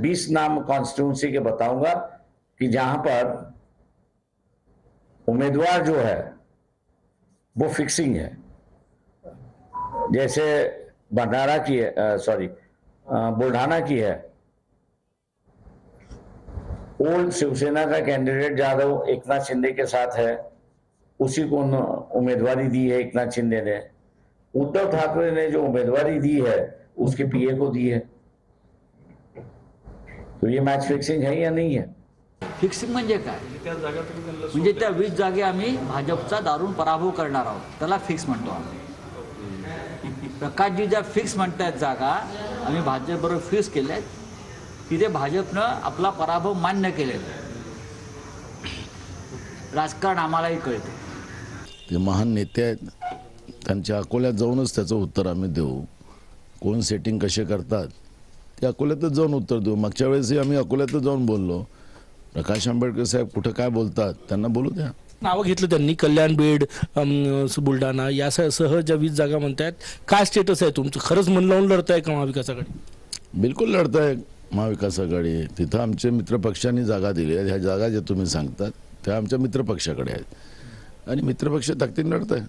20 नाम कॉन्स्टिट्यूंसी के बताऊंगा कि जहां पर उम्मीदवार जो है वो फिक्सिंग है। जैसे भंडारा की है, बुल्ढाना की है। ओल्ड शिवसेना का कैंडिडेट जाधव एकनाथ शिंदे के साथ है, उसी को उम्मीदवारी दी है एकनाथ शिंदे ने। उद्धव ठाकरे ने जो उम्मीदवारी दी है उसके पीए को दी है। तो ये मैच फिक्सिंग है या नहीं है? फिक्सिंग म्हणजे काय? म्हणजे त्या 20 जागे आम्ही भाजपचा दारुण पराभव करणार आहोत, त्याला फिक्स म्हणतो आम्ही। प्रकाशजी ज्या फिक्स म्हणतात जागा आम्ही भाजपबरोबर फिक्स केल्यात, तिथे भाजपनं आपला पराभव मान्य केलेला आहे। राजकारण आम्हालाही कळते। ते महान नेते आहेत, त्यांच्या अकोल्यात जाऊनच त्याचं उत्तर आम्ही देऊ। कोण सेटिंग कसे करतात ते अकोल्यातच जाऊन उत्तर देऊ। मागच्या वेळेसही आम्ही अकोल्यातच जाऊन बोललो। प्रकाश आंबेडकर साहेब कुठे काय बोलतात त्यांना बोलू द्या। नावं घेतलं त्यांनी, कल्याण, बीड, बुलढाणा या सह ज्या 20 जागा म्हणतात, काय स्टेटस आहे तुमचं? खरंच मन लावून लढताय का महाविकास आघाडी? बिलकुल लढताय महाविकास आघाडी। तिथं आमचे मित्रपक्षांनी जागा दिली आहेत। ह्या जागा ज्या तुम्ही सांगतात त्या आमच्या मित्रपक्षाकडे आहेत आणि मित्रपक्ष ताकदीने लढताय।